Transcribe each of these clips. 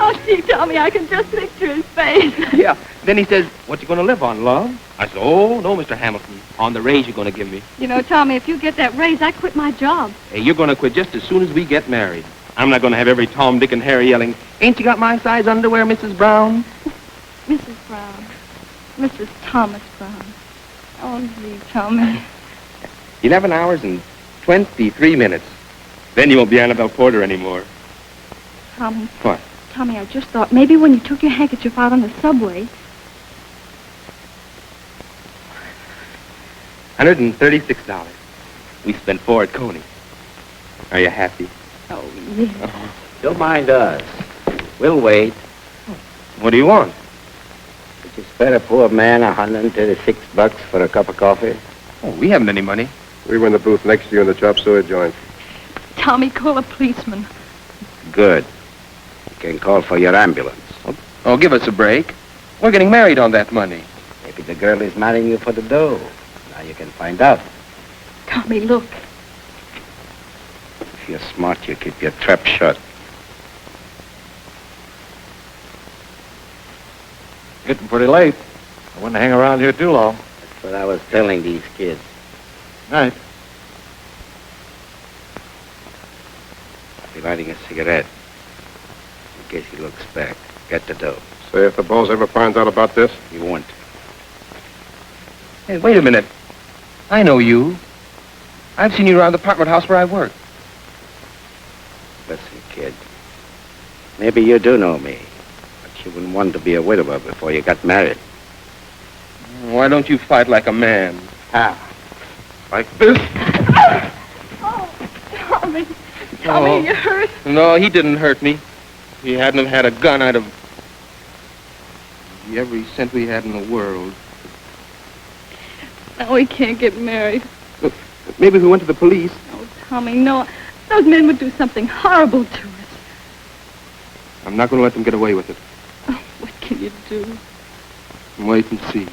Oh, gee, Tommy, I can just picture his face. Yeah. Then he says, what you gonna live on, love? I said, oh, no, Mr. Hamilton. On the raise you're gonna give me. You know, Tommy, if you get that raise, I quit my job. Hey, you're gonna quit just as soon as we get married. I'm not gonna have every Tom, Dick, and Harry yelling, ain't you got my size underwear, Mrs. Brown? Mrs. Brown. Mrs. Thomas Brown. Oh, gee, Tommy. 11 hours and 23 minutes. Then you won't be Annabelle Porter anymore. Tommy. What? Tommy, I just thought maybe when you took your handkerchief out on the subway... $136. We spent 4 at Coney. Are you happy? Oh, yes. Uh-huh. Don't mind us. We'll wait. What do you want? Did you spare a poor man $136 for a cup of coffee? Oh, we haven't any money. We were in the booth next to you in the chop suey joint. Tommy, call a policeman. Good. You can call for your ambulance. Oh, give us a break. We're getting married on that money. Maybe the girl is marrying you for the dough. Now you can find out. Tommy, look. If you're smart, you keep your trap shut. Getting pretty late. I wouldn't hang around here too long. That's what I was telling these kids. Night. I'll be lighting a cigarette. In case he looks back. Get the dough. Say, if the boss ever finds out about this? He won't. Hey, wait a minute. I know you. I've seen you around the apartment house where I work. Listen, kid. Maybe you do know me. But you wouldn't want to be a widower before you got married. Why don't you fight like a man? How? Like this? Oh, Tommy. Tommy, you hurt. No, he didn't hurt me. If he hadn't have had a gun, I'd have... every cent we had in the world. Now we can't get married. Look, maybe if we went to the police. Oh, Tommy, no. Those men would do something horrible to us. I'm not going to let them get away with it. Oh, what can you do? Wait and see.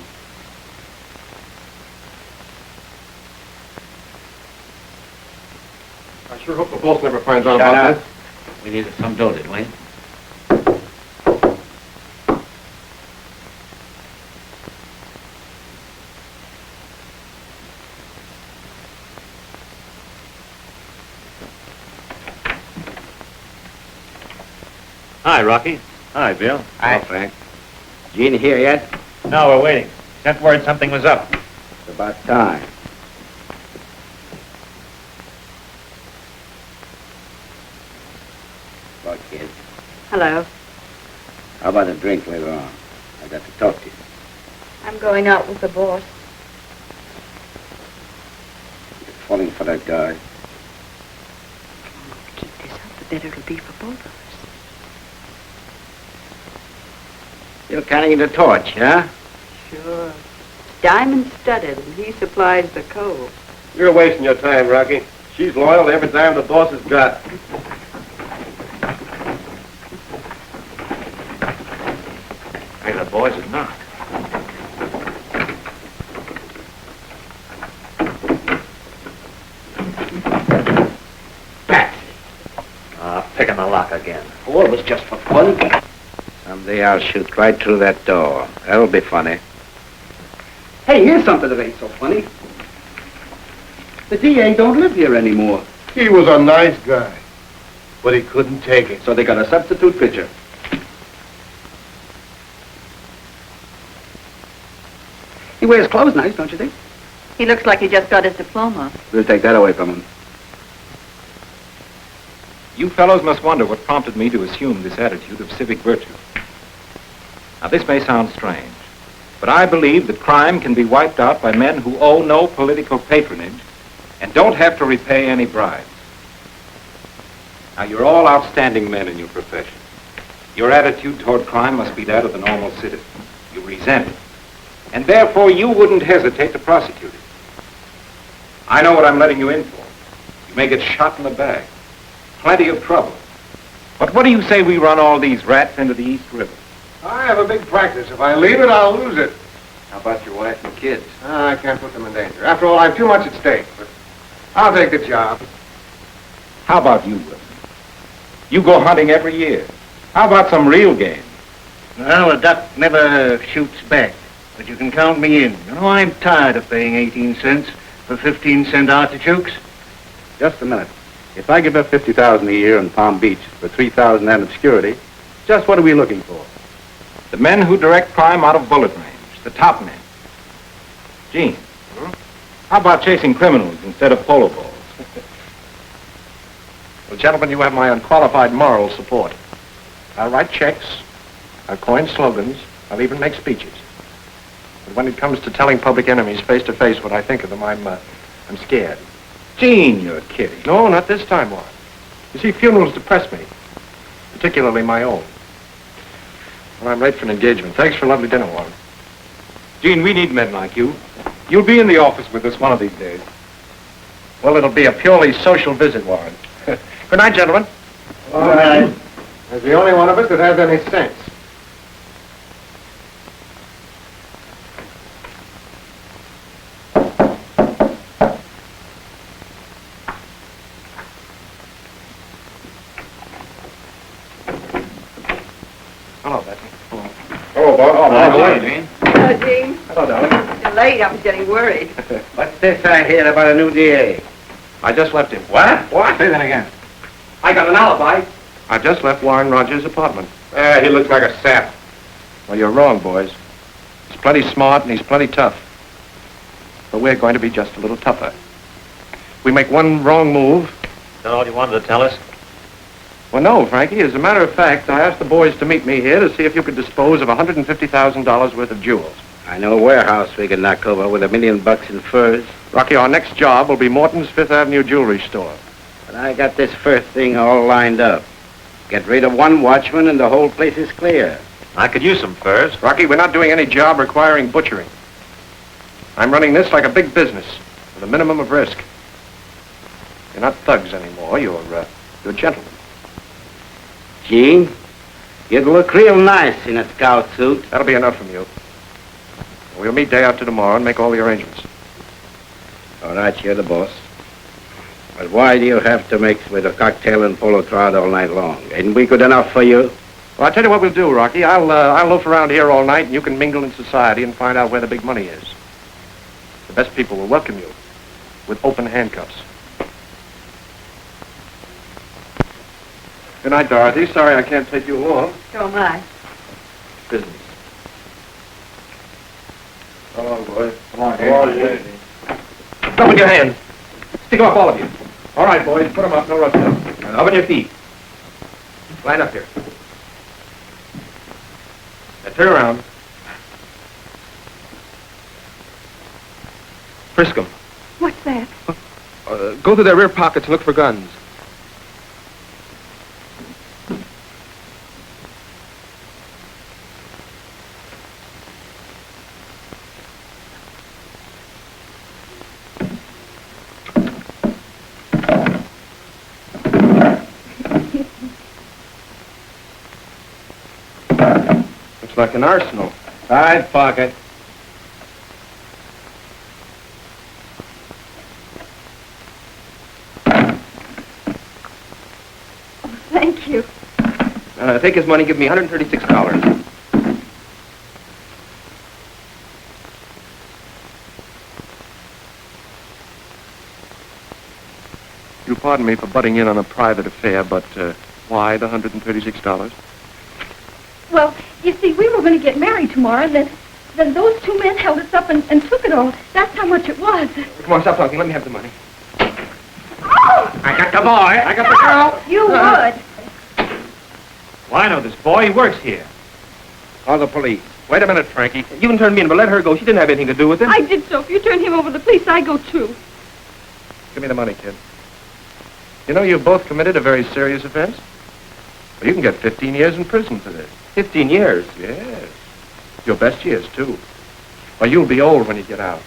I sure hope the boss never finds out Shut about up. We needed some dough, did we? Hi, Rocky. Hi, Bill. Hi, Frank. Gene here yet? No, we're waiting. Sent word something was up. It's about time. Well, kid, Hello. how about a drink later on? I got to talk to you. I'm going out with the boss. You're falling for that guy. Keep this up, the better it'll be for both of us. You're carrying the torch, huh? Sure. Diamond studded, and he supplies the coal. it. You're wasting your time, Rocky. She's loyal to every dime the boss has got. Hey, the boys is not. Picking the lock again. Oh, it was just for fun. Someday I'll shoot right through that door. That'll be funny. Hey, here's something that ain't so funny. The DA don't live here anymore. He was a nice guy, but he couldn't take it. So they got a substitute pitcher. He wears clothes nice, don't you think? He looks like he just got his diploma. We'll take that away from him. You fellows must wonder what prompted me to assume this attitude of civic virtue. Now, this may sound strange, but I believe that crime can be wiped out by men who owe no political patronage and don't have to repay any bribes. Now, you're all outstanding men in your profession. Your attitude toward crime must be that of the normal citizen. You resent it, and therefore you wouldn't hesitate to prosecute it. I know what I'm letting you in for. You may get shot in the back. Plenty of trouble. But what do you say we run all these rats into the East River? I have a big practice. If I leave it, I'll lose it. How about your wife and kids? I can't put them in danger. After all, I've too much at stake, but I'll take the job. How about you, Wilson? You go hunting every year. How about some real game? Well, a duck never shoots back, but you can count me in. You know, I'm tired of paying 18 cents for 15-cent artichokes. Just a minute. If I give up $50,000 a year in Palm Beach for $3,000 and obscurity, just what are we looking for? The men who direct crime out of bullet range, the top men. Gene, how about chasing criminals instead of polo balls? Well, gentlemen, you have my unqualified moral support. I'll write checks, I'll coin slogans, I'll even make speeches. But when it comes to telling public enemies face to face what I think of them, I'm scared. Gene, you're kidding. No, not this time, Warren. You see, funerals depress me, particularly my own. Well, I'm late for an engagement. Thanks for a lovely dinner, Warren. Gene, we need men like you. You'll be in the office with us one of these days. Well, it'll be a purely social visit, Warren. Good night, gentlemen. All right. As the only one of us that has any sense. Hello, Betsy. Oh, Bob. Hello, Gene. Hello, Gene. Hello, darling. You're late. I was getting worried. What's this I hear about a new DA? I just left him. What? Say that again. I got an alibi. I just left Warren Rogers' apartment. He looks like a sap. Well, you're wrong, boys. He's plenty smart and he's plenty tough. But we're going to be just a little tougher. We make one wrong move. Is that all you wanted to tell us? Well, no, Frankie. As a matter of fact, I asked the boys to meet me here to see if you could dispose of $150,000 worth of jewels. I know a warehouse we can knock over with $1 million in furs. Rocky, our next job will be Morton's Fifth Avenue jewelry store. But I got this first thing all lined up. Get rid of one watchman and the whole place is clear. I could use some furs. Rocky, we're not doing any job requiring butchering. I'm running this like a big business with a minimum of risk. You're not thugs anymore. You're gentlemen. Gene, you'd look real nice in a scout suit. That'll be enough from you. We'll meet day after tomorrow and make all the arrangements. All right, you're the boss. But why do you have to mix with a cocktail and polo trot all night long? Ain't we good enough for you? Well, I'll tell you what we'll do, Rocky. I'll loaf around here all night, and you can mingle in society and find out where the big money is. The best people will welcome you with open handcuffs. Good night, Dorothy. Sorry I can't take you along. So am I. Business. So long, boys. Come on, boys. Up with your hands. Stick 'em up, all of you. All right, boys. Put 'em up. No rush now. And up on your feet. Line up here. Now turn around. Frisk 'em. What's that? Go to their rear pockets and look for guns. Looks like an arsenal. Side pocket. Thank you. Take his money. Give me $136. You'll pardon me for butting in on a private affair, but why the $136? Well, you see, we were going to get married tomorrow, and then those two men held us up and took it all. That's how much it was. Come on, stop talking. Let me have the money. Oh! I got the boy. I got the girl. You would. Well, I know this boy. He works here. Call the police. Wait a minute, Frankie. You can turn me in, but let her go. She didn't have anything to do with it. I did so. If you turn him over to the police, I go too. Give me the money, kid. You know, you both committed a very serious offense. Well, you can get 15 years in prison for this. 15 years? Yes. Your best years, too. Well, you'll be old when you get out.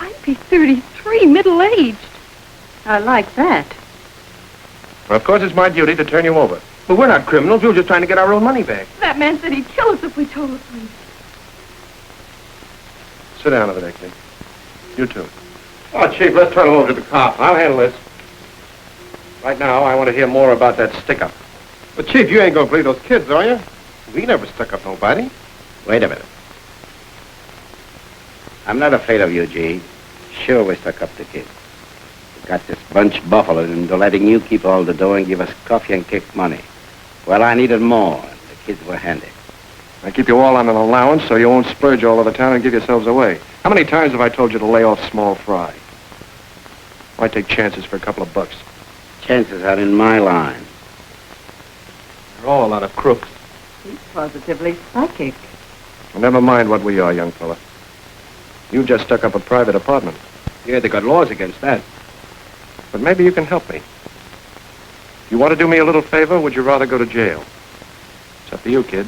I'd be 33, middle-aged. I like that. Well, of course, it's my duty to turn you over. But we're not criminals. We were just trying to get our own money back. That man said he'd kill us if we told the police. Sit down over there, kid. You too. Oh, Chief, let's turn him over to the cop. I'll handle this. Right now, I want to hear more about that stick-up. But, Chief, you ain't gonna believe those kids, are you? We never stuck up nobody. Wait a minute. I'm not afraid of you, G. Sure, we stuck up the kids. We got this bunch buffaloed into letting you keep all the dough and give us coffee and kick money. Well, I needed more, and the kids were handy. I keep you all on an allowance so you won't splurge all over town and give yourselves away. How many times have I told you to lay off small fry? Why take chances for a couple of bucks? Chances are in my line. They're all a lot of crooks. He's positively psychic. Well, never mind what we are, young fella. You just stuck up a private apartment. Yeah, they got laws against that. But maybe you can help me. If you want to do me a little favor, would you rather go to jail? It's up to you, kid.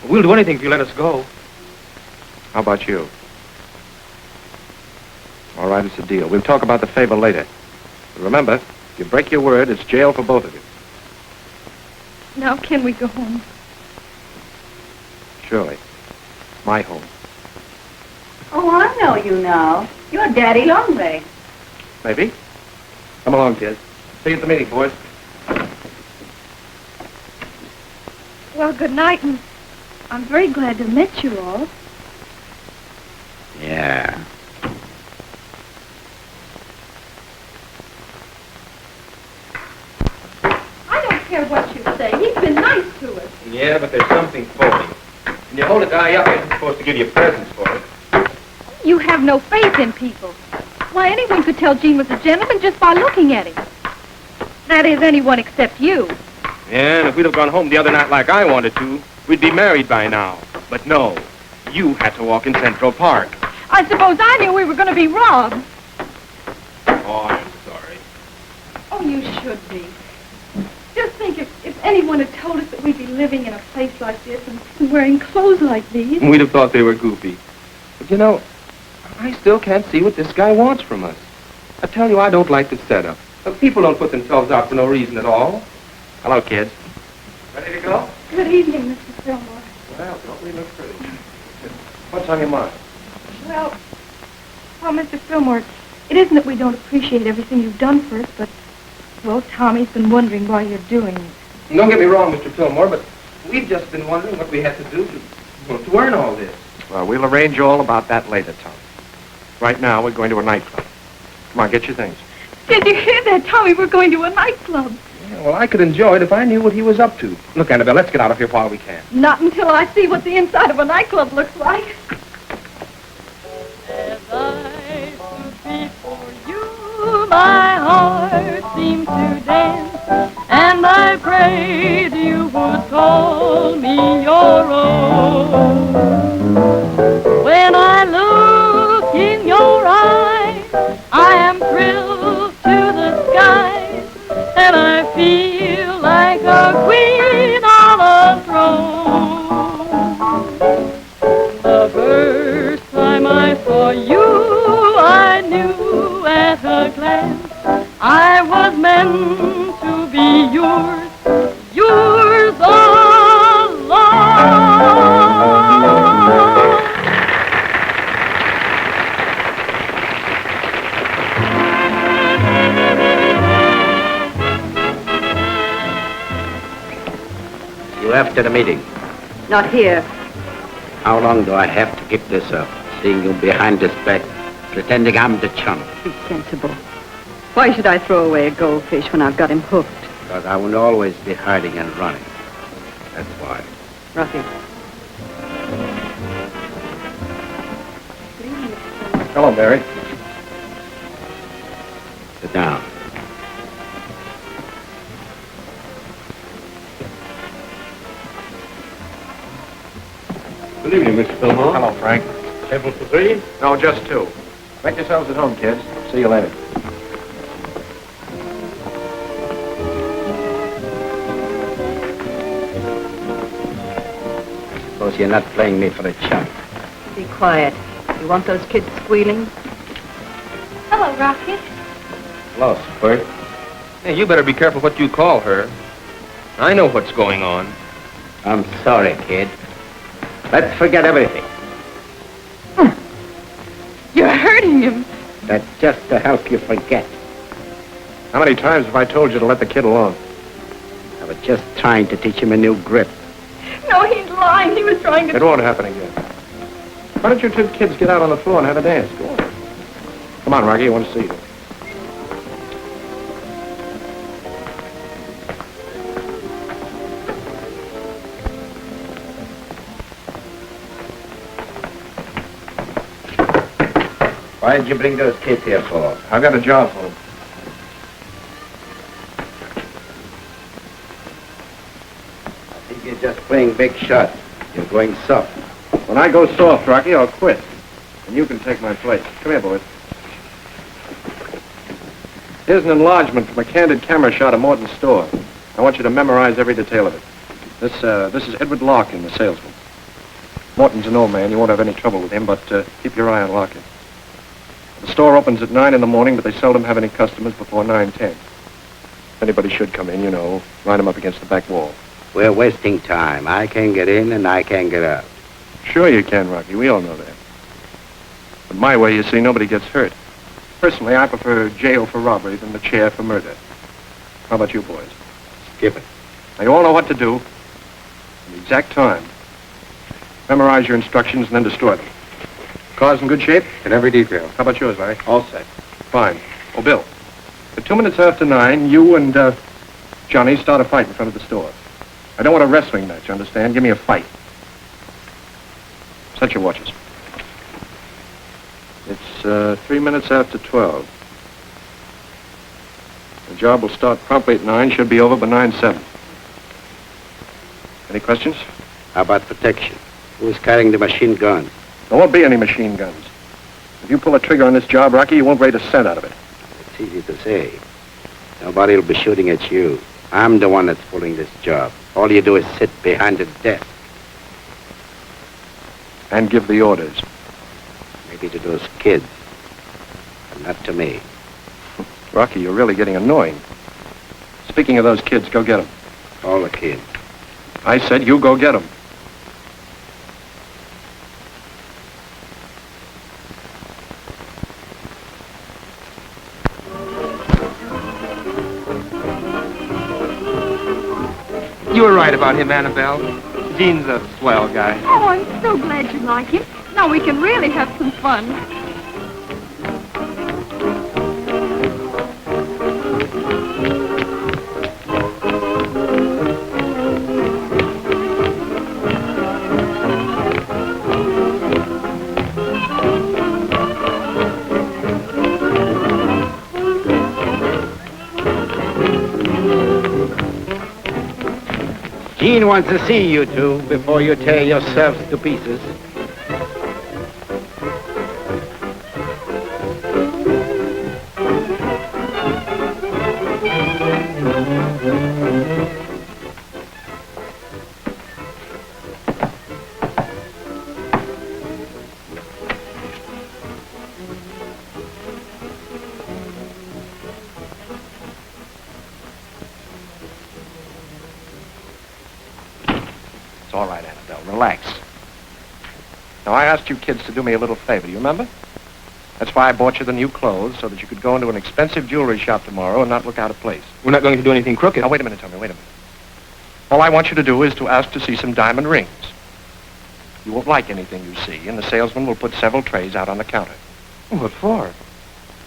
We'll do anything if you let us go. How about you? All right, it's a deal. We'll talk about the favor later. But remember, if you break your word, it's jail for both of you. Now can we go home? Surely. My home. Oh, I know you now. You're Daddy Longlegs. Maybe. Come along, kids. See you at the meeting, boys. Well, good night, and I'm very glad to have met you all. Yeah. I don't care what you say. He's been nice to us. Yeah, but there's something phony. When you hold a guy up, he isn't supposed to give you presents for it. You have no faith in people. Why, anyone could tell Gene was a gentleman just by looking at him. That is, anyone except you. Yeah, and if we'd have gone home the other night like I wanted to, we'd be married by now. But no, you had to walk in Central Park. I suppose I knew we were going to be robbed. Oh, I'm sorry. Oh, you should be. Just think if anyone had told us that we'd be living in a place like this and wearing clothes like these. We'd have thought they were goofy. But you know, I still can't see what this guy wants from us. I tell you, I don't like the setup. People don't put themselves out for no reason at all. Hello, kids. Ready to go? Good evening, Mr. Fillmore. Well, don't we look pretty? What's on your mind? Well, Mr. Fillmore, it isn't that we don't appreciate everything you've done for us, but, well, Tommy's been wondering why you're doing it. Don't get me wrong, Mr. Fillmore, but we've just been wondering what we had to do to earn all this. Well, we'll arrange all about that later, Tom. Right now, we're going to a nightclub. Come on, get your things. Did you hear that, Tommy? We're going to a nightclub. Yeah, well, I could enjoy it if I knew what he was up to. Look, Annabelle, let's get out of here while we can. Not until I see what the inside of a nightclub looks like. As I stood before you, my heart seemed to dance, and I prayed you would call me your own. When I look in your eyes, I am thrilled to the skies, and I feel like a queen on a throne. The first time I saw you, I knew at a glance I was meant to be yours alone. You after the meeting. Not here. How long do I have to keep this up? Seeing you behind this back, pretending I'm the chump. Be sensible. Why should I throw away a goldfish when I've got him hooked? Because I will always be hiding and running. That's why. Ruffy. Hello, Mary. Sit down. Good evening, Mr. Fillmore. Hello, Frank. Table for three? No, just two. Make yourselves at home, kids. See you later. Suppose you're not playing me for the chump. Be quiet. You want those kids squealing? Hello, Rocky. Hello, Spurt. Hey, you better be careful what you call her. I know what's going on. I'm sorry, kid. Let's forget everything. You're hurting him. That's just to help you forget. How many times have I told you to let the kid alone? I was just trying to teach him a new grip. No, he's lying. He was trying to... It won't happen again. Why don't you two kids get out on the floor and have a dance? Go on. Come on, Rocky, I want to see you. Why did you bring those kids here for? I've got a job for them. I think you're just playing big shot. You're going soft. When I go soft, Rocky, I'll quit. And you can take my place. Come here, boys. Here's an enlargement from a candid camera shot of Morton's store. I want you to memorize every detail of it. This is Edward Larkin, the salesman. Morton's an old man. You won't have any trouble with him, but keep your eye on Larkin. The store opens at 9 in the morning, but they seldom have any customers before 9:10. If anybody should come in, you know, line them up against the back wall. We're wasting time. I can get in and I can get out. Sure you can, Rocky. We all know that. But my way, you see, nobody gets hurt. Personally, I prefer jail for robbery than the chair for murder. How about you boys? Skip it. Now, you all know what to do. At the exact time. Memorize your instructions and then destroy them. Car's in good shape? In every detail. How about yours, Larry? All set. Fine. Oh, Bill. At 2 minutes after 9, you and Johnny start a fight in front of the store. I don't want a wrestling match, understand? Give me a fight. Set your watches. It's 3 minutes after 12. The job will start promptly at 9, should be over by 9:07. Any questions? How about protection? Who's carrying the machine gun? There won't be any machine guns. If you pull a trigger on this job, Rocky, you won't raise a cent out of it. It's easy to say. Nobody will be shooting at you. I'm the one that's pulling this job. All you do is sit behind the desk. And give the orders. Maybe to those kids, but not to me. Rocky, you're really getting annoying. Speaking of those kids, go get them. All the kids. I said you go get them. You were right about him, Annabelle. Gene's a swell guy. Oh, I'm so glad you like him. Now we can really have some fun. Gene wants to see you two before you tear yourselves to pieces. All right, Annabelle, relax. Now, I asked you kids to do me a little favor, do you remember? That's why I bought you the new clothes, so that you could go into an expensive jewelry shop tomorrow and not look out of place. We're not going to do anything crooked. Now, wait a minute, Tommy, wait a minute. All I want you to do is to ask to see some diamond rings. You won't like anything you see, and the salesman will put several trays out on the counter. What for?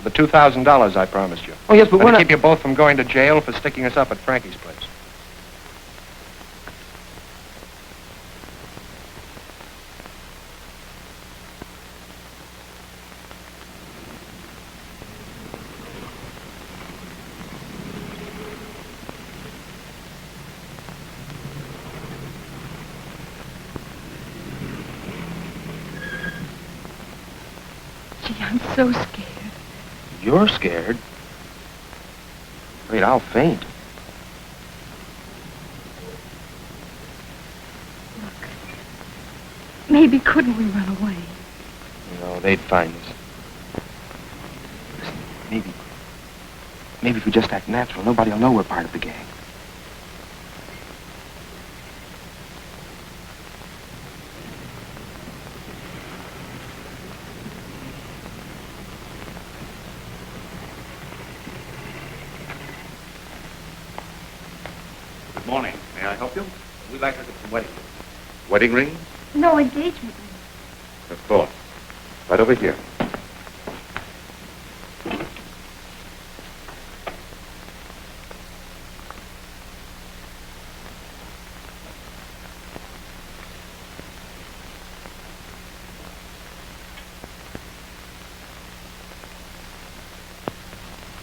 The $2,000 I promised you. Oh, yes, but And we're to not... keep you both from going to jail for sticking us up at Frankie's place. Gee, I'm so scared. You're scared? Wait, I'll faint. Look, maybe couldn't we run away? No, they'd find us. Listen, maybe if we just act natural, nobody will know we're part of the gang. Good morning. May I help you? We'd like to get some wedding rings. Wedding rings? No engagement ring. Of course. Right over here.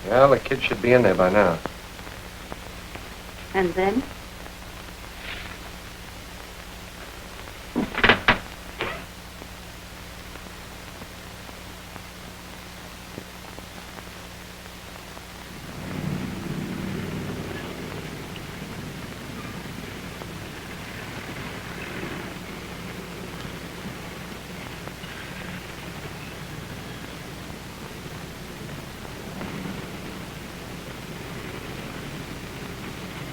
Well, the kid should be in there by now. And then?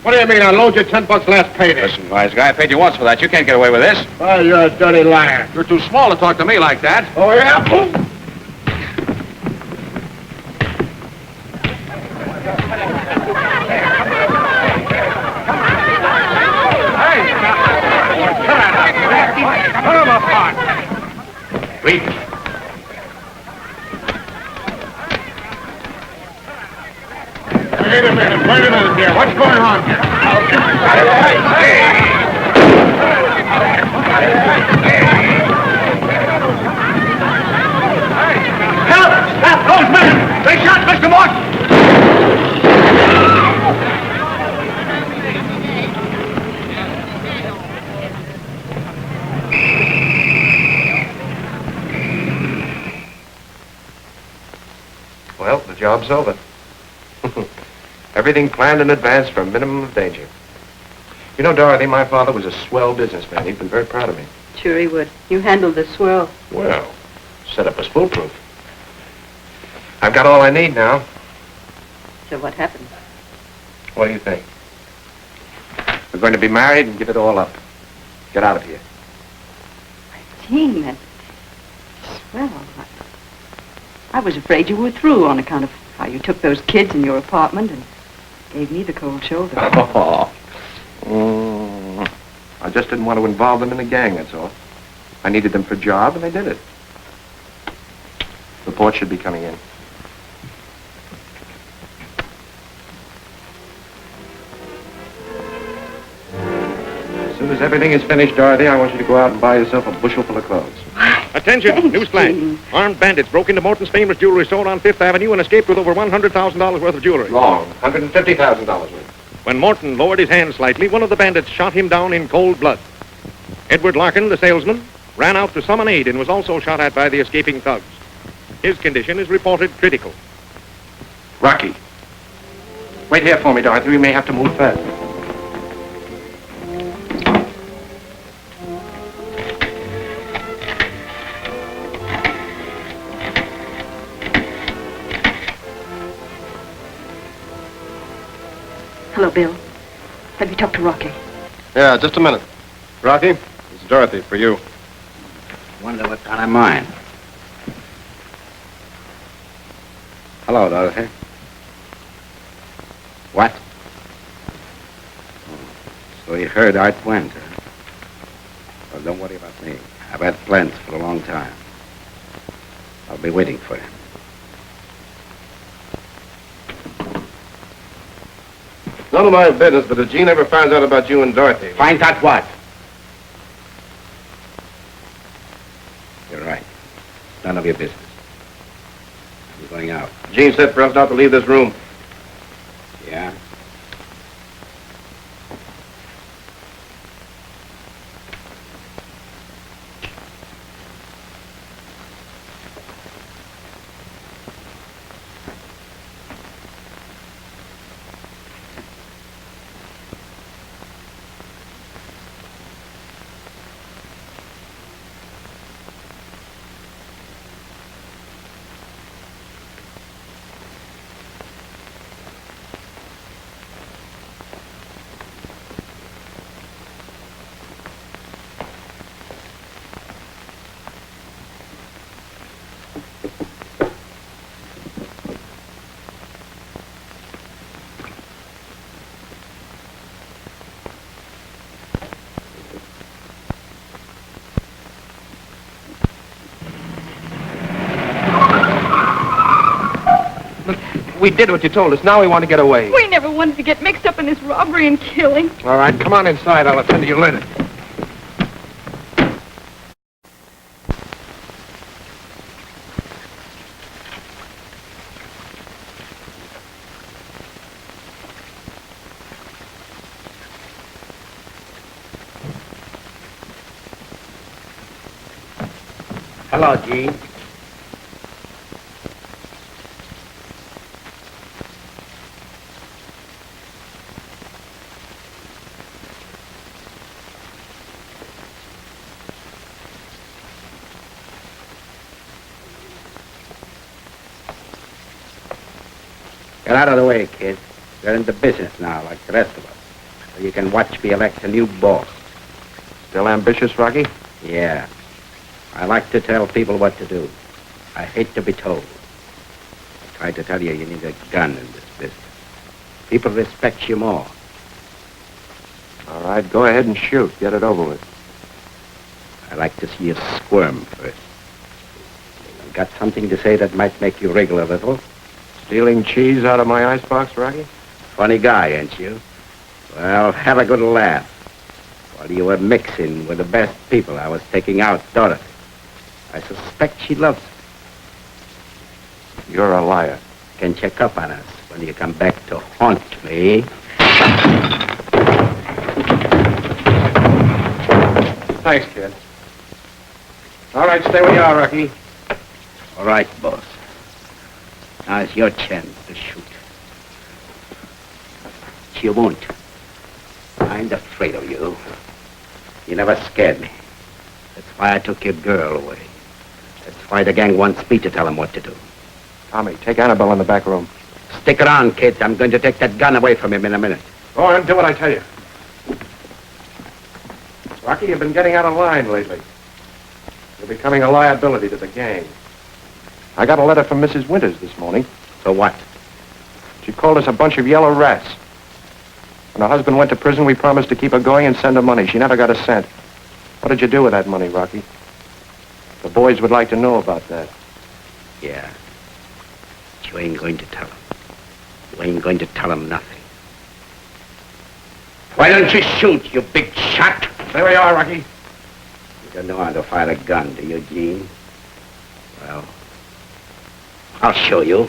What do you mean? I loaned you $10 last payday. Listen, wise guy, I paid you once for that. You can't get away with this. Oh, you're a dirty liar. You're too small to talk to me like that. Oh, yeah? Put him apart. Wait. Wait a minute here. What's going on here? Help! Stop those men! They shot Mr. Morton! Well, the job's over. Everything planned in advance for a minimum of danger. You know, Dorothy, my father was a swell businessman. He'd been very proud of me. Sure he would. You handled the swell. Well, setup was foolproof. I've got all I need now. So what happened? What do you think? We're going to be married and give it all up. Get out of here. Gene, that's swell. I was afraid you were through on account of how you took those kids in your apartment and gave me the cold shoulder. I just didn't want to involve them in the gang, that's all. I needed them for a job, and they did it. Report should be coming in. As soon as everything is finished, Dorothy, I want you to go out and buy yourself a bushel full of clothes. Attention, Thanks, newsflash. Gene. Armed bandits broke into Morton's famous jewelry store on Fifth Avenue and escaped with over $100,000 worth of jewelry. Wrong. $150,000 worth. When Morton lowered his hand slightly, one of the bandits shot him down in cold blood. Edward Larkin, the salesman, ran out to summon aid and was also shot at by the escaping thugs. His condition is reported critical. Rocky. Wait here for me, Dorothy. We may have to move fast. Hello, Bill. Have you talked to Rocky? Yeah, just a minute. Rocky, this is Dorothy for you. Wonder what kind of mind. Hello, Dorothy. What? So you heard Art went, huh? Well, don't worry about me. I've had plans for a long time. I'll be waiting for you. None of my business, but if Gene ever finds out about you and Dorothy... Find out what? You're right. None of your business. I'm going out. Gene said for us not to leave this room. Yeah? We did what you told us. Now we want to get away. We never wanted to get mixed up in this robbery and killing. All right, come on inside. I'll attend to you later. Hello, Gene. Get out of the way, kid. We're in the business now, like the rest of us. So you can watch me elect a new boss. Still ambitious, Rocky? Yeah. I like to tell people what to do. I hate to be told. I tried to tell you you need a gun in this business. People respect you more. All right, go ahead and shoot. Get it over with. I like to see you squirm first. You got something to say that might make you wriggle a little? Stealing cheese out of my icebox, Rocky? Funny guy, ain't you? Well, have a good laugh. While you were mixing with the best people, I was taking out Dorothy. I suspect she loves you. You're a liar. Can check up on us when you come back to haunt me. Thanks, kid. All right, stay where you are, Rocky. All right, boss. Now's your chance to shoot. But you won't. I ain't afraid of you. You never scared me. That's why I took your girl away. That's why the gang wants me to tell them what to do. Tommy, take Annabelle in the back room. Stick around, kids. I'm going to take that gun away from him in a minute. Go on, do what I tell you. Rocky, you've been getting out of line lately. You're becoming a liability to the gang. I got a letter from Mrs. Winters this morning. For what? She called us a bunch of yellow rats. When her husband went to prison, we promised to keep her going and send her money. She never got a cent. What did you do with that money, Rocky? The boys would like to know about that. Yeah. But you ain't going to tell them. You ain't going to tell them nothing. Why don't you shoot, you big shot? There we are, Rocky. You don't know how to fire a gun, do you, Gene? Well, I'll show you.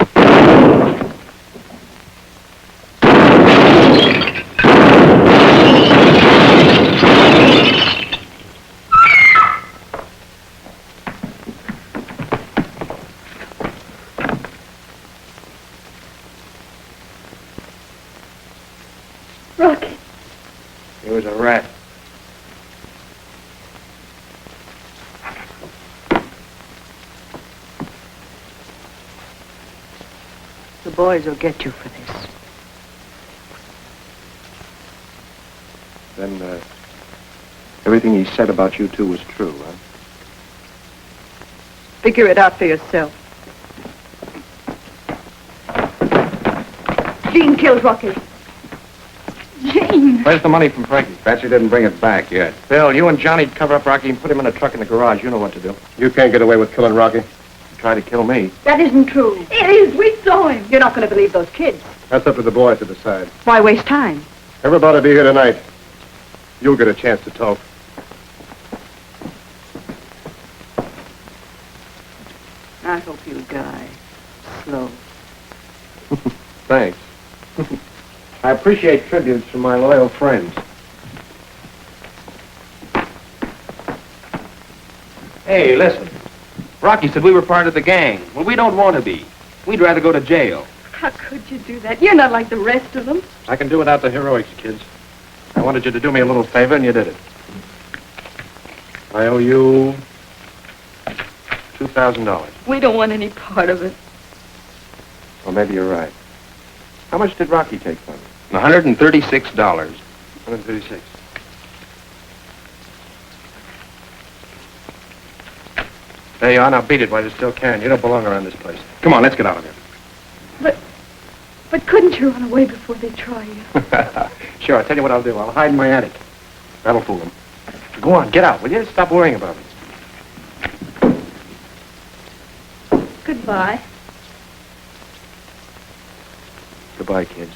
Rocky. He was a rat. The boys will get you for this. Then, everything he said about you two was true, huh? Figure it out for yourself. Jean killed Rocky. Jean. Where's the money from Frankie? Betsy didn't bring it back yet. Bill, you and Johnny'd cover up Rocky and put him in a truck in the garage. You know what to do. You can't get away with killing Rocky. Try to kill me. That isn't true. It is. We saw him. You're not going to believe those kids. That's up to the boys to decide. Why waste time? Everybody be here tonight. You'll get a chance to talk. I hope you die slow. Thanks. I appreciate tributes from my loyal friends. Hey, listen. Rocky said we were part of the gang. Well, we don't want to be. We'd rather go to jail. How could you do that? You're not like the rest of them. I can do without the heroics, kids. I wanted you to do me a little favor, and you did it. I owe you $2,000. We don't want any part of it. Well, maybe you're right. How much did Rocky take from you? $136. 136. There you are. Now beat it while you still can. You don't belong around this place. Come on, let's get out of here. But couldn't you run away before they try you? Sure, I'll tell you what I'll do. I'll hide in my attic. That'll fool them. Go on, get out, will you? Stop worrying about me. Goodbye. Goodbye, kids.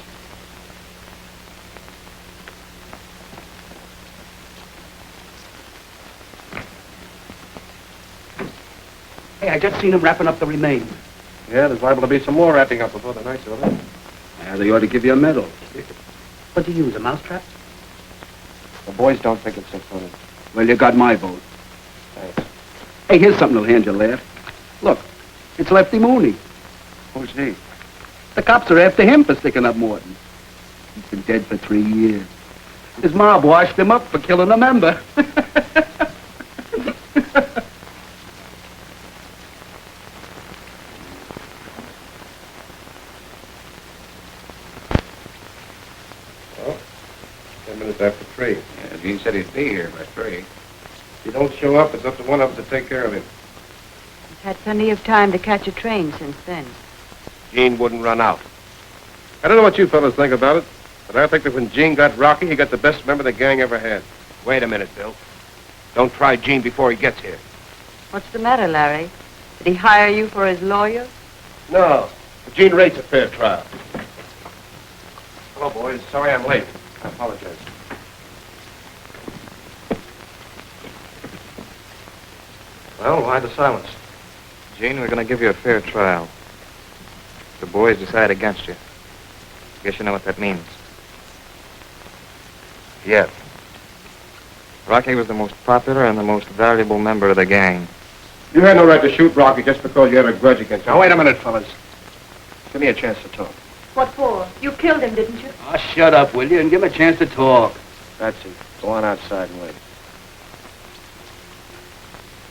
Hey, I just seen him wrapping up the remains. Yeah, there's liable to be some more wrapping up before the night's over. Yeah, they ought to give you a medal. What do you use, a mousetrap? The boys don't think it's so funny. Well, you got my vote. Thanks. Hey, here's something that'll hand you a laugh. Look, it's Lefty Mooney. Who's he? The cops are after him for sticking up Morton. He's been dead for 3 years. His mob washed him up for killing a member. Well, 10 minutes after 3. Yeah, Gene said he'd be here by 3. If you don't show up, it's up to one of us to take care of him. He's had plenty of time to catch a train since then. Gene wouldn't run out. I don't know what you fellas think about it, but I think that when Gene got Rocky, he got the best member the gang ever had. Wait a minute, Bill. Don't try Gene before he gets here. What's the matter, Larry? Did he hire you for his lawyer? No. But Gene rates a fair trial. Hello, boys. Sorry I'm late. I apologize. Well, why the silence? Gene, we're going to give you a fair trial. The boys decide against you. Guess you know what that means. Yeah. Rocky was the most popular and the most valuable member of the gang. You had no right to shoot Rocky just because you had a grudge against him. Now, wait a minute, fellas. Give me a chance to talk. What for? You killed him, didn't you? Oh, shut up, will you, and give him a chance to talk. Patsy, go on outside and wait.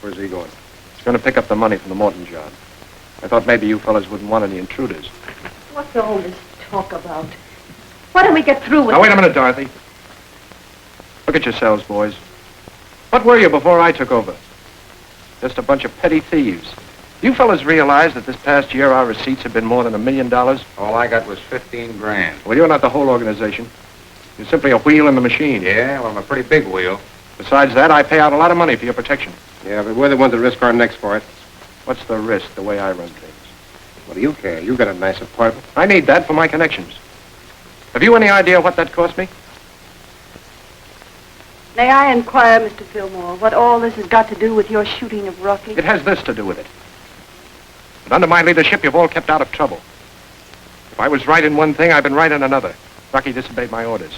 Where's he going? He's going to pick up the money from the Morton job. I thought maybe you fellas wouldn't want any intruders. What's all this talk about? Why don't we get through with Now, wait it? a minute, Dorothy. Look at yourselves, boys. What were you before I took over? Just a bunch of petty thieves. You fellas realize that this past year our receipts have been more than $1 million? All I got was 15 grand. Well, you're not the whole organization. You're simply a wheel in the machine. Yeah, well, I'm a pretty big wheel. Besides that, I pay out a lot of money for your protection. Yeah, but we're the ones that risk our necks for it. What's the risk, the way I run things? What do you care? You got a nice apartment. I need that for my connections. Have you any idea what that cost me? May I inquire, Mr. Fillmore, what all this has got to do with your shooting of Rocky? It has this to do with it. But under my leadership, you've all kept out of trouble. If I was right in one thing, I've been right in another. Rocky disobeyed my orders.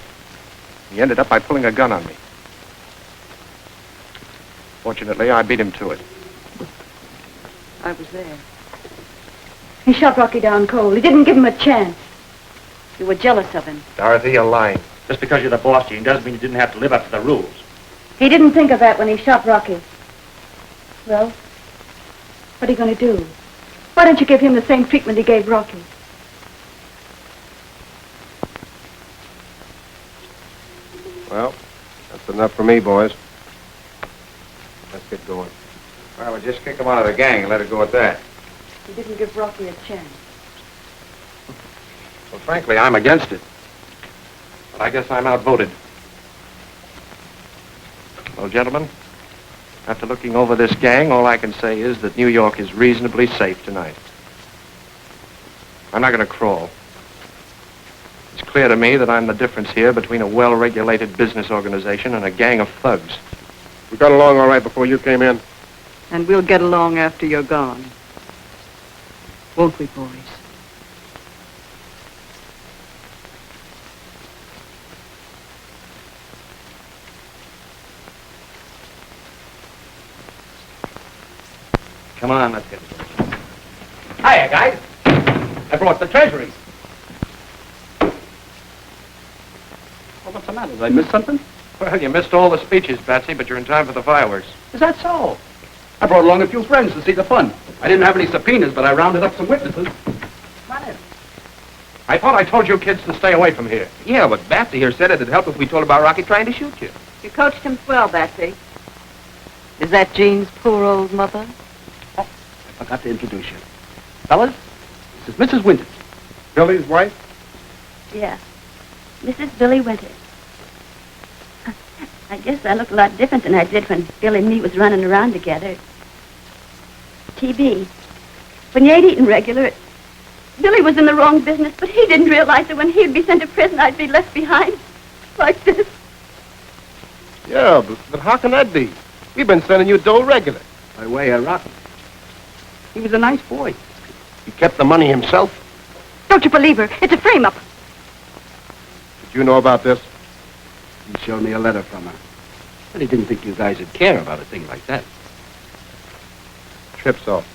He ended up by pulling a gun on me. Fortunately, I beat him to it. I was there. He shot Rocky down cold. He didn't give him a chance. You were jealous of him. Dorothy, you're lying. Just because you're the boss, Gene, doesn't mean you didn't have to live up to the rules. He didn't think of that when he shot Rocky. Well, what are you going to do? Why don't you give him the same treatment he gave Rocky? Well, that's enough for me, boys. Let's get going. Well, we'll just kick him out of the gang and let it go at that. You didn't give Rocky a chance. Well, frankly, I'm against it. But I guess I'm outvoted. Well, gentlemen, after looking over this gang, all I can say is that New York is reasonably safe tonight. I'm not going to crawl. It's clear to me that I'm the difference here between a well-regulated business organization and a gang of thugs. We got along all right before you came in. And we'll get along after you're gone. Won't we, boys? Come on, let's get it. Hiya, guys. I brought the treasury. Well, what's the matter? Did I miss something? Well, you missed all the speeches, Batsy, but you're in time for the fireworks. Is that so? I brought along a few friends to see the fun. I didn't have any subpoenas, but I rounded up some witnesses. Come on in. I thought I told you kids to stay away from here. Yeah, but Batsy here said it'd help if we told about Rocky trying to shoot you. You coached him swell, Batsy. Is that Jean's poor old mother? I forgot to introduce you. Fellas, this is Mrs. Winters. Billy's wife? Yeah. Mrs. Billy Winters. I guess I look a lot different than I did when Billy and me was running around together. TB. When you ain't eating regular, Billy was in the wrong business, but he didn't realize that when he'd be sent to prison, I'd be left behind. Like this. Yeah, but how can that be? We've been sending you dough regular. By way of rotten. He was a nice boy. He kept the money himself. Don't you believe her? It's a frame-up. Did you know about this? He showed me a letter from her. But he didn't think you guys would care about a thing like that. Trip's off.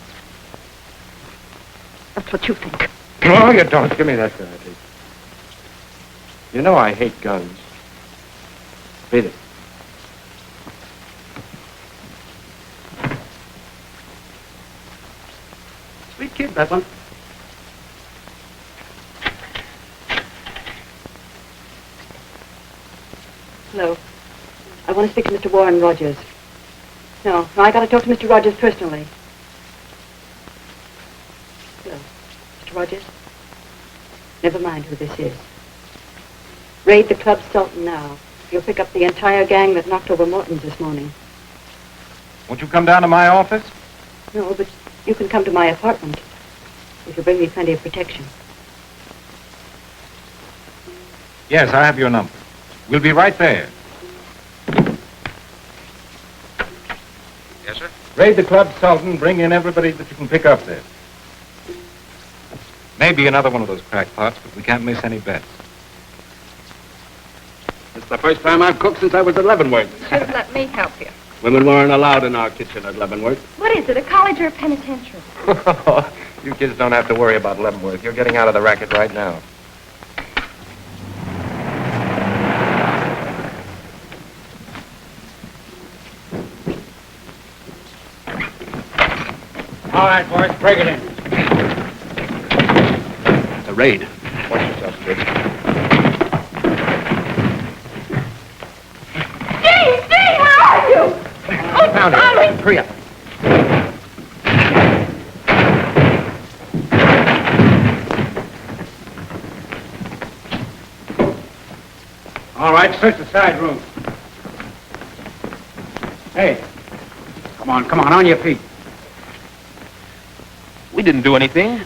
That's what you think. No, you don't. Give me that gun, please. You know I hate guns. Beat it. Sweet kid, that one. Hello. I want to speak to Mr. Warren Rogers. No, I got to talk to Mr. Rogers personally. Hello. Mr. Rogers? Never mind who this is. Raid the Club Sultan now. You'll pick up the entire gang that knocked over Morton's this morning. Won't you come down to my office? No, but you can come to my apartment. If you bring me plenty of protection. Yes, I have your number. We'll be right there. Yes, sir? Raid the Club Sultan, bring in everybody that you can pick up there. Maybe another one of those crackpots, but we can't miss any bets. It's the first time I've cooked since I was at Leavenworth. Should have let me help you. Women weren't allowed in our kitchen at Leavenworth. What is it, a college or a penitentiary? You kids don't have to worry about Leavenworth. You're getting out of the racket right now. All right, boys, break it in. It's a raid. Watch yourself, kid. Gene, where are you? Oh, Tommy! Hurry up. All right, search the side room. Hey, come on your feet. We didn't do anything.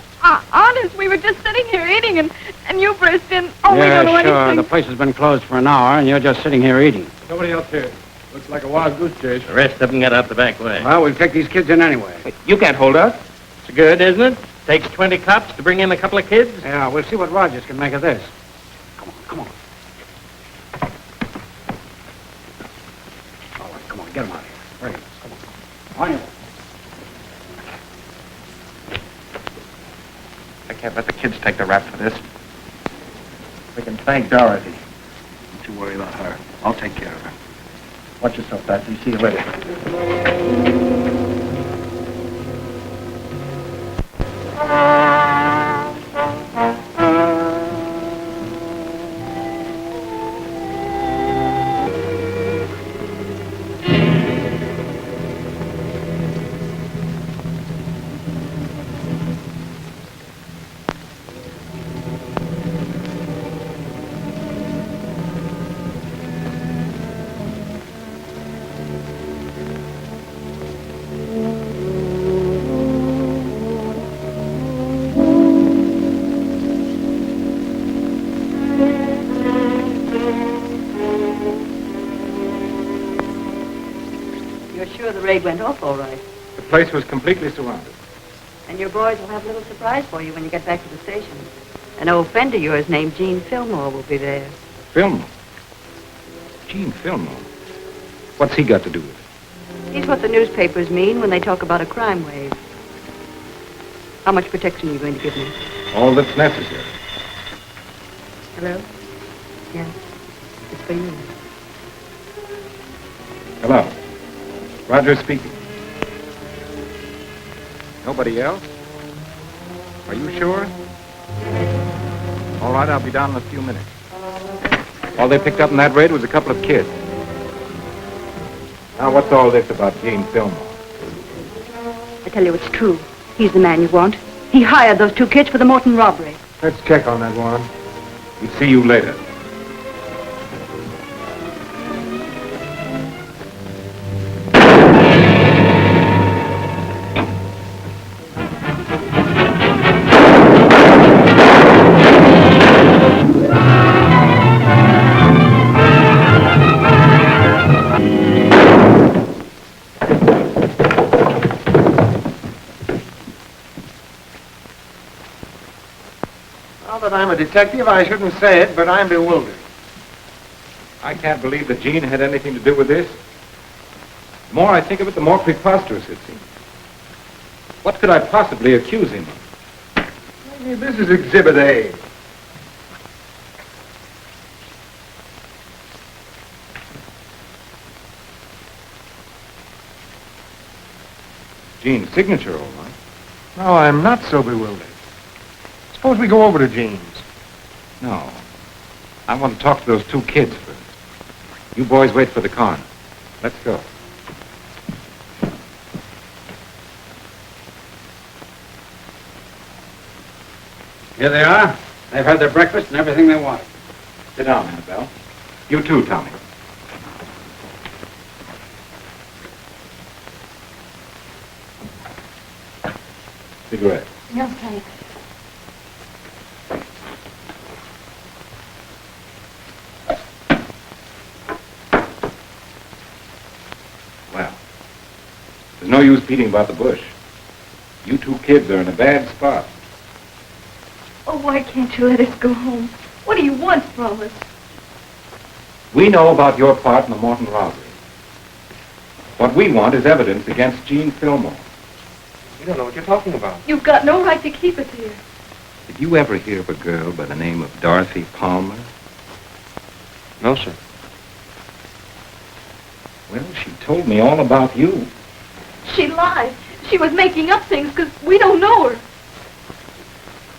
Honest, we were just sitting here eating, and you burst in. Oh, we don't know anything. The place has been closed for an hour, and you're just sitting here eating. Nobody else here. Looks like a wild goose chase. The rest of them got out the back way. Well, we'll take these kids in anyway. You can't hold us. It's good, isn't it? Takes 20 cops to bring in a couple of kids. Yeah, we'll see what Rogers can make of this. Come on. All right, come on, get them out of here. Bring them. Come on. On your way. I can't let the kids take the rap for this. We can thank Dorothy. Don't you worry about her. I'll take care of her. Watch yourself, Patsy. See you later. You're sure the raid went off all right? The place was completely surrounded. And your boys will have a little surprise for you when you get back to the station. An old friend of yours named Gene Fillmore will be there. Fillmore? Gene Fillmore? What's he got to do with it? He's what the newspapers mean when they talk about a crime wave. How much protection are you going to give me? All that's necessary. Hello? Yes. It's for you. Hello. Roger speaking. Nobody else? Are you sure? All right, I'll be down in a few minutes. All they picked up in that raid was a couple of kids. Now, what's all this about Gene Fillmore? I tell you it's true. He's the man you want. He hired those two kids for the Morton robbery. Let's check on that, Warren. We'll see you later. that I'm a detective, I shouldn't say it, but I'm bewildered. I can't believe that Jean had anything to do with this. The more I think of it, the more preposterous it seems. What could I possibly accuse him of? Maybe this is Exhibit A. Jean's signature, all right. No, I'm not so bewildered. Suppose we go over to Jean's. No. I want to talk to those two kids first. You boys wait for the coroner. Let's go. Here they are. They've had their breakfast and everything they wanted. Sit down, Annabelle. You too, Tommy. Cigarette. No, thanks. Well, there's no use beating about the bush. You two kids are in a bad spot. Oh, why can't you let us go home? What do you want from us? We know about your part in the Morton robbery. What we want is evidence against Jean Fillmore. You don't know what you're talking about. You've got no right to keep us here. Did you ever hear of a girl by the name of Dorothy Palmer? No, sir. Well, she told me all about you. She lied. She was making up things because we don't know her.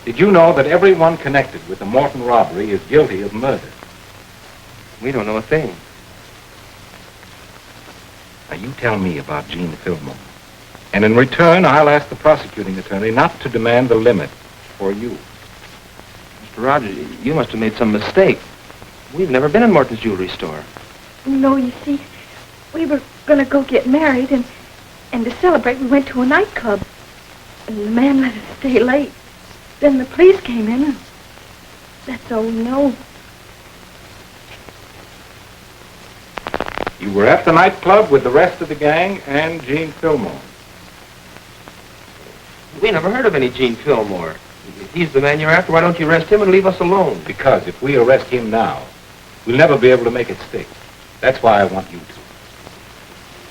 Did you know that everyone connected with the Morton robbery is guilty of murder? We don't know a thing. Now, you tell me about Jean Fillmore. And in return, I'll ask the prosecuting attorney not to demand the limit for you. Mr. Rogers, you must have made some mistake. We've never been in Morton's jewelry store. No, you see, we were going to go get married, and to celebrate, we went to a nightclub. And the man let us stay late. Then the police came in, and that's all we know. You were at the nightclub with the rest of the gang and Jean Fillmore. We never heard of any Jean Fillmore. If he's the man you're after, why don't you arrest him and leave us alone? Because if we arrest him now, we'll never be able to make it stick. That's why I want you to.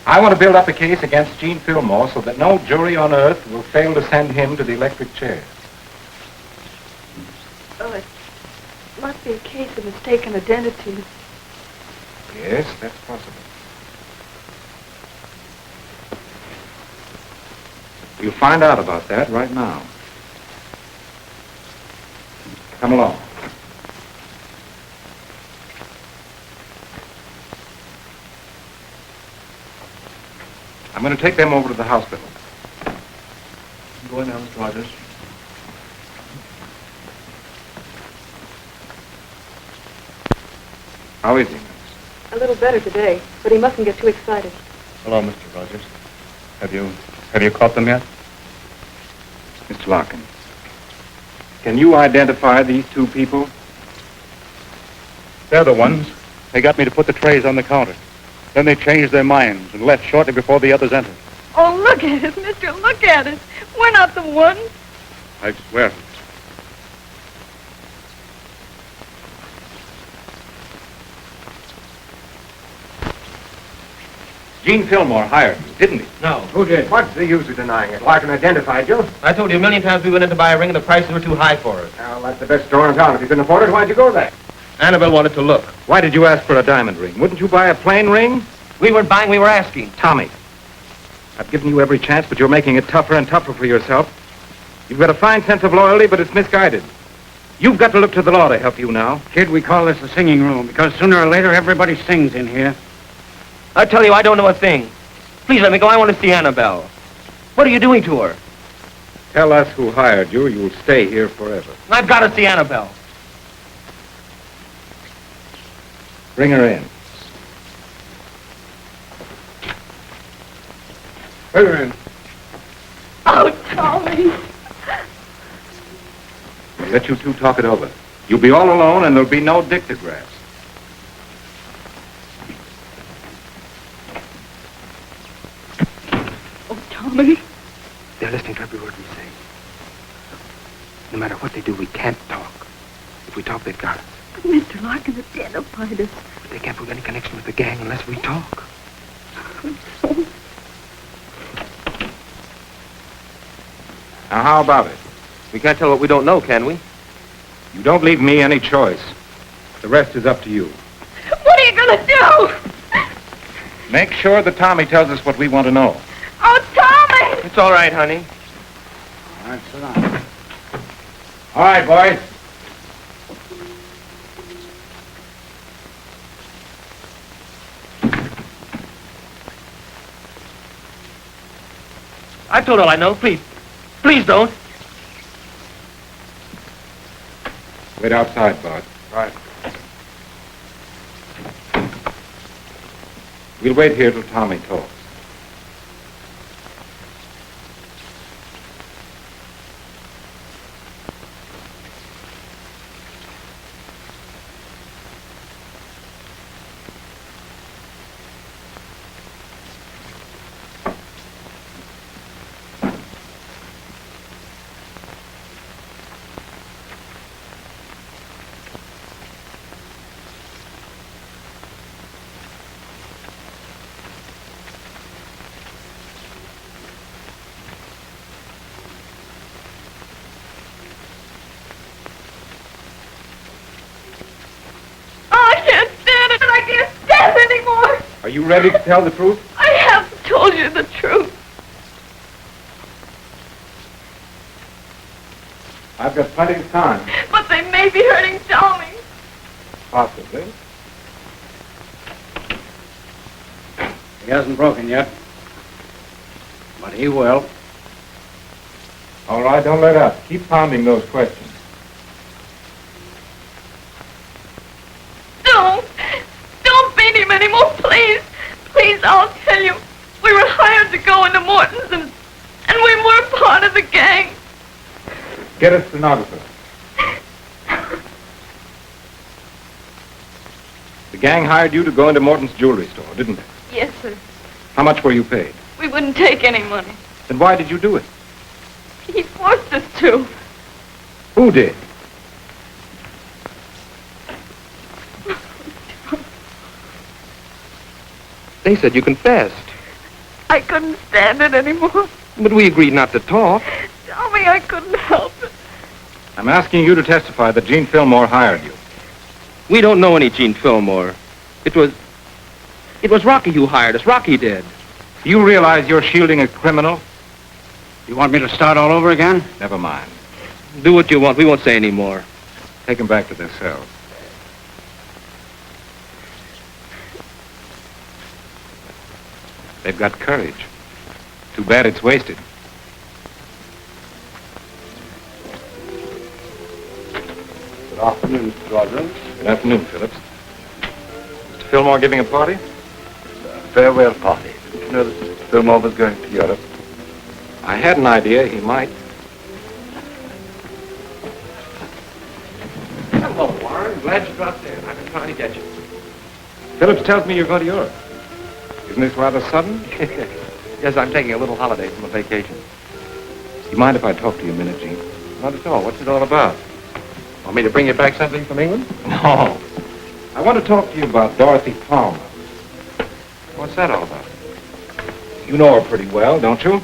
I want to build up a case against Jean Fillmore so that no jury on earth will fail to send him to the electric chair. Oh, it must be a case of mistaken identity. Yes, that's possible. You'll find out about that right now. Come along. I'm going to take them over to the hospital. Go in now, Mr. Rogers. How is he, Miss? A little better today, but he mustn't get too excited. Hello, Mr. Rogers. Have you caught them yet? Mr. Larkin, can you identify these two people? They're the ones. They got me to put the trays on the counter. Then they changed their minds and left shortly before the others entered. Oh, look at us, mister. Look at us. We're not the ones. I swear. Jean Fillmore hired you, didn't he? No. Who did? What's the use of denying it? Larkin identified you. I told you a million times we went in to buy a ring and the prices were too high for it. Well, that's the best store in town. If you couldn't afford it, why'd you go there? Annabelle wanted to look. Why did you ask for a diamond ring? Wouldn't you buy a plain ring? We weren't buying, we were asking. Tommy, I've given you every chance, but you're making it tougher and tougher for yourself. You've got a fine sense of loyalty, but it's misguided. You've got to look to the law to help you now. Kid, we call this the singing room because sooner or later everybody sings in here. I tell you, I don't know a thing. Please let me go. I want to see Annabelle. What are you doing to her? Tell us who hired you, or you'll stay here forever. I've got to see Annabelle. Bring her in. Bring her in. Oh, Tommy. I'll let you two talk it over. You'll be all alone, and there'll be no dictagraphs. Oh, Tommy. They're listening to every word we say. No matter what they do, we can't talk. If we talk, they've got us. But Mr. Larkin identified us. But they can't prove any connection with the gang unless we talk. So, Now, how about it? We can't tell what we don't know, can we? You don't leave me any choice. The rest is up to you. what are you going to do? Make sure that Tommy tells us what we want to know. Oh, Tommy! It's all right, honey. All right, sit down. All right, boys. I've told all I know. Please. Please don't. Wait outside, Bart. Right. We'll wait here till Tommy talks. Are you ready to tell the truth? I have told you the truth. I've got plenty of time. But they may be hurting Tommy. Possibly. He hasn't broken yet. But he will. All right, don't let up. Keep pounding those questions. Don't beat him anymore, please. Please, I'll tell you. We were hired to go into Morton's and we were part of the gang. Get a stenographer. The gang hired you to go into Morton's jewelry store, didn't they? Yes, sir. How much were you paid? We wouldn't take any money. Then why did you do it? He forced us to. Who did? They said you confessed. I couldn't stand it anymore. But we agreed not to talk. Tommy, I couldn't help it. I'm asking you to testify that Gene Fillmore hired you. We don't know any Gene Fillmore. It was Rocky who hired us. Rocky did. Do you realize you're shielding a criminal? You want me to start all over again? Never mind. Do what you want. We won't say any more. Take him back to their cells. They've got courage. Too bad it's wasted. Good afternoon, Mr. Rogers. Good afternoon, Phillips. Mr. Fillmore giving a party? Farewell party. Did you know that Mr. Fillmore was going to Europe? I had an idea he might. Hello, Warren. Glad you dropped in. I've been trying to get you. Phillips tells me you're going to Europe. Isn't this rather sudden? Yes, I'm taking a little holiday from a vacation. You mind if I talk to you a minute, Gene? Not at all. What's it all about? Want me to bring you back something from England? No. I want to talk to you about Dorothy Palmer. What's that all about? You know her pretty well, don't you?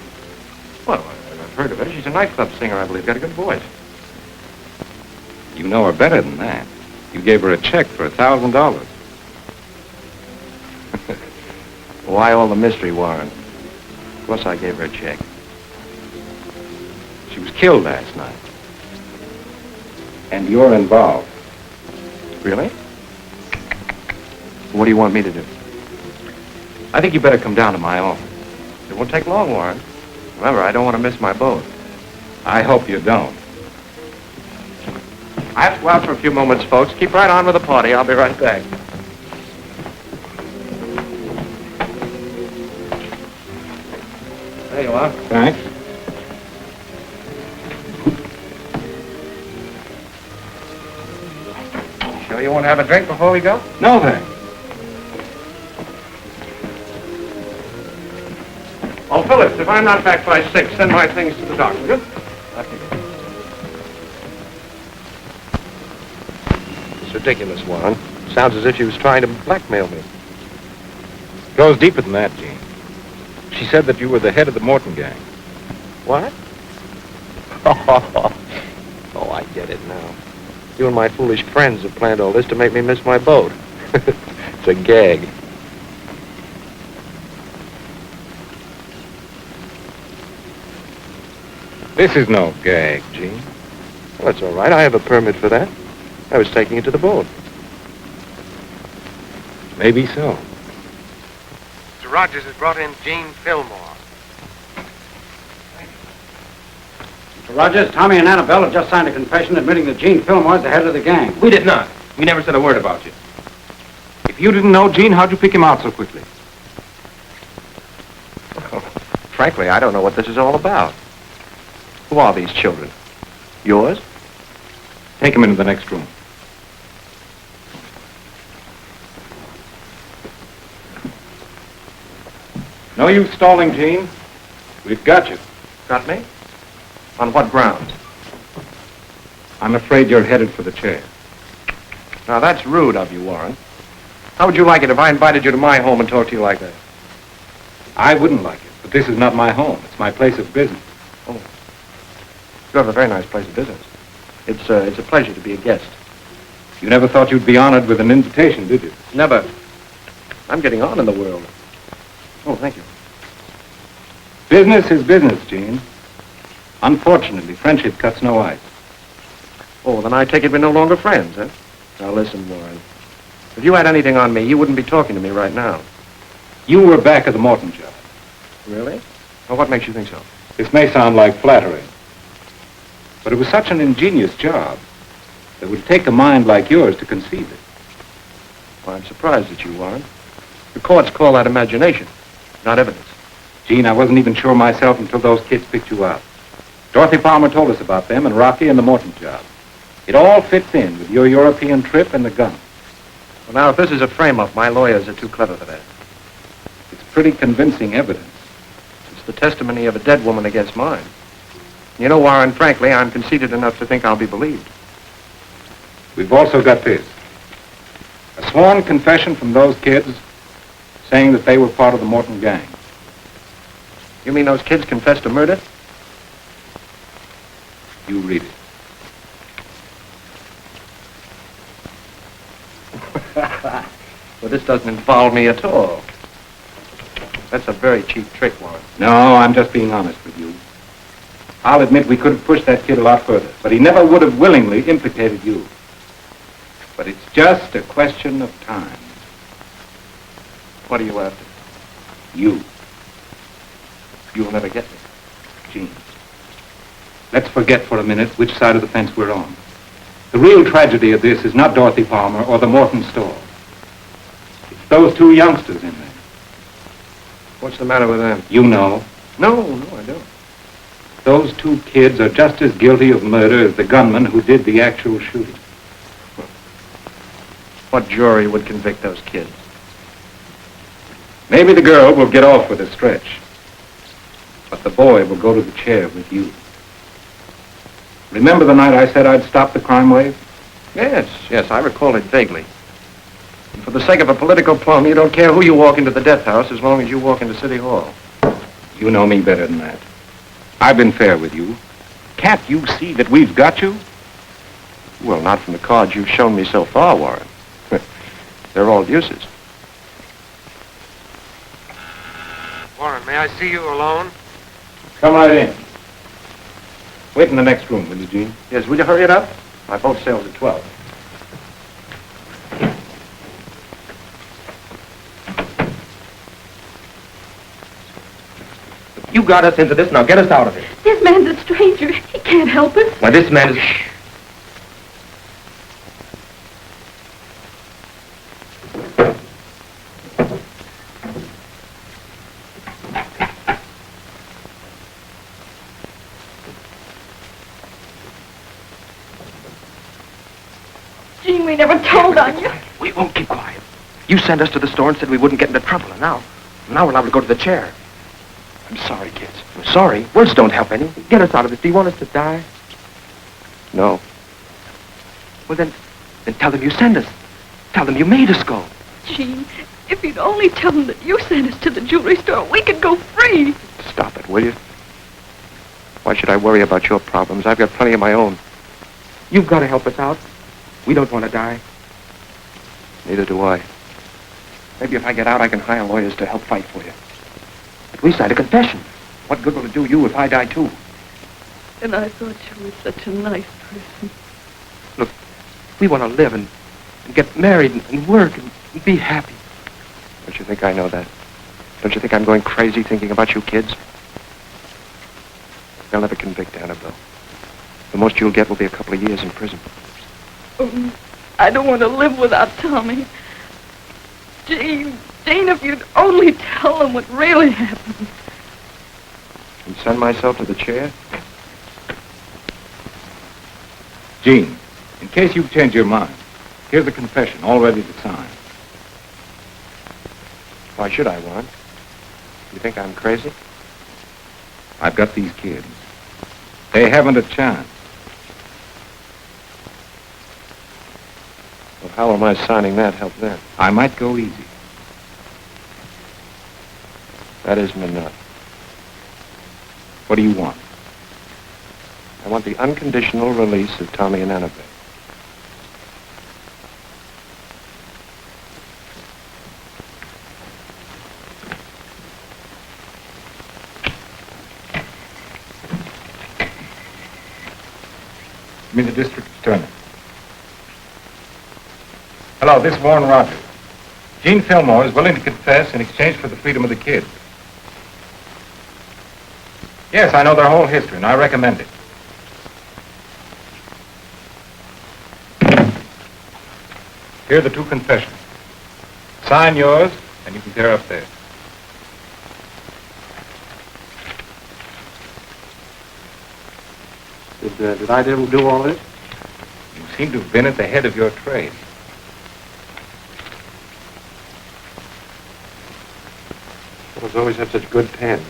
Well, I've heard of her. She's a nightclub singer, I believe. Got a good voice. You know her better than that. You gave her a check for $1,000. Why all the mystery, Warren? Of course I gave her a check. She was killed last night. And you're involved. Really? What do you want me to do? I think you better come down to my office. It won't take long, Warren. Remember, I don't want to miss my boat. I hope you don't. I have to go out for a few moments, folks. Keep right on with the party. I'll be right back. There you are. Thanks. Sure you want to have a drink before we go? No, thanks. Oh, Phillips, if I'm not back by 6, send my things to the doctor, will you? ridiculous, Warren. Sounds as if she was trying to blackmail me. It goes deeper than that, Gene. She said that you were the head of the Morton gang. What? Oh, I get it now. You and my foolish friends have planned all this to make me miss my boat. It's a gag. This is no gag, Gene. Well, that's all right. I have a permit for that. I was taking it to the boat. Maybe so. Mr. Rogers has brought in Gene Fillmore. Mr. Rogers, Tommy and Annabelle have just signed a confession admitting that Gene Fillmore is the head of the gang. We did not. We never said a word about you. If you didn't know Gene, how'd you pick him out so quickly? Frankly, I don't know what this is all about. Who are these children? Yours? Take him into the next room. No use stalling, Gene. We've got you. Got me? On what grounds? I'm afraid you're headed for the chair. Now, that's rude of you, Warren. How would you like it if I invited you to my home and talked to you like that? I wouldn't like it, but this is not my home. It's my place of business. Oh. You have a very nice place of business. It's a pleasure to be a guest. You never thought you'd be honored with an invitation, did you? Never. I'm getting on in the world. Oh, thank you. Business is business, Gene. Unfortunately, friendship cuts no ice. Oh, then I take it we're no longer friends, huh? Now, listen, Warren. If you had anything on me, you wouldn't be talking to me right now. You were back at the Morton job. Really? Well, what makes you think so? This may sound like flattery, but it was such an ingenious job that it would take a mind like yours to conceive it. Well, I'm surprised at you, Warren. The courts call that imagination, not evidence. Gene, I wasn't even sure myself until those kids picked you out. Dorothy Palmer told us about them and Rocky and the Morton job. It all fits in with your European trip and the gun. Well, now, if this is a frame-up, my lawyers are too clever for that. It's pretty convincing evidence. It's the testimony of a dead woman against mine. You know, Warren, frankly, I'm conceited enough to think I'll be believed. We've also got this. A sworn confession from those kids saying that they were part of the Morton gang. You mean those kids confessed to murder? You read it. Well, this doesn't involve me at all. That's a very cheap trick, Warren. No, I'm just being honest with you. I'll admit we could have pushed that kid a lot further, but he never would have willingly implicated you. But it's just a question of time. What are you after? You. You'll never get me. Gene. Let's forget for a minute which side of the fence we're on. The real tragedy of this is not Dorothy Palmer or the Morton store. It's those two youngsters in there. What's the matter with them? You know. No, I don't. Those two kids are just as guilty of murder as the gunman who did the actual shooting. What jury would convict those kids? Maybe the girl will get off with a stretch, but the boy will go to the chair with you. Remember the night I said I'd stop the crime wave? Yes, I recall it vaguely. And for the sake of a political plum, you don't care who you walk into the death house as long as you walk into City Hall. You know me better than that. I've been fair with you. Can't you see that we've got you? Well, not from the cards you've shown me so far, Warren. They're all uses. Warren, may I see you alone? Come right in. Wait in the next room, will you, Gene? Yes, will you hurry it up? My boat sails at 12. You got us into this, now get us out of it. This man's a stranger. He can't help us. Why, this man is... Gene, we never told on you. We won't keep quiet. You sent us to the store and said we wouldn't get into trouble, and now we're allowed to go to the chair. I'm sorry, kids. I'm sorry. Words don't help any. Get us out of this. Do you want us to die? No. Well, then, Then tell them you sent us. Tell them you made us go. Gene, if you'd only tell them that you sent us to the jewelry store, we could go free. Stop it, will you? Why should I worry about your problems? I've got plenty of my own. You've got to help us out. We don't want to die. Neither do I. Maybe if I get out, I can hire lawyers to help fight for you. At least I had a confession. What good will it do you if I die, too? And I thought you were such a nice person. Look, we want to live and get married and work and be happy. Don't you think I know that? Don't you think I'm going crazy thinking about you kids? They'll never convict Annabelle. The most you'll get will be a couple of years in prison. I don't want to live without Tommy. Jane, if you'd only tell them what really happened. And send myself to the chair? Gene, in case you've changed your mind, here's the confession, all ready to sign. Why should I, Warren? You think I'm crazy? I've got these kids. They haven't a chance. Well, how am I signing that help them? I might go easy. That isn't enough. What do you want? I want the unconditional release of Tommy and Annabelle. Me, the district attorney. Hello, this is Warren Rogers. Gene Fillmore is willing to confess in exchange for the freedom of the kids. Yes, I know their whole history, and I recommend it. Here are the two confessions. Sign yours, and you can tear up there. Did I do all this? You seem to have been at the head of your trade. Fellows always have such good pens.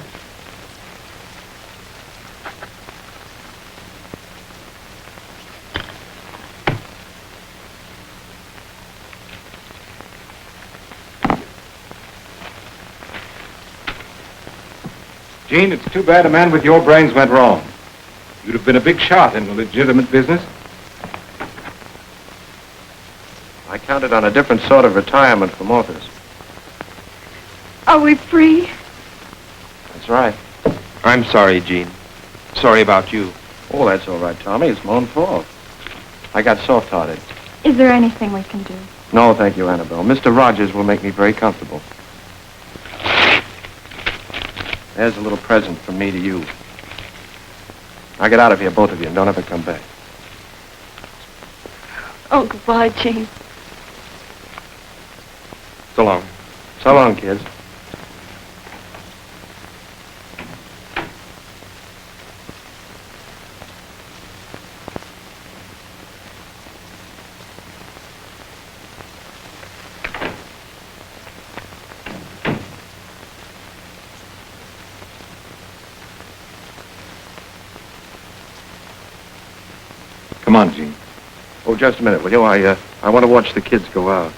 Gene, it's too bad a man with your brains went wrong. You'd have been a big shot in the legitimate business. I counted on a different sort of retirement from authors. Are we free? That's right. I'm sorry, Gene. Sorry about you. Oh, that's all right, Tommy. It's my own fault. I got soft-hearted. Is there anything we can do? No, thank you, Annabelle. Mr. Rogers will make me very comfortable. There's a little present from me to you. Now get out of here, both of you, and don't ever come back. Oh, goodbye, Jane. So long. So long, kids. Come on, Gene. Oh, just a minute, will you? I want to watch the kids go out.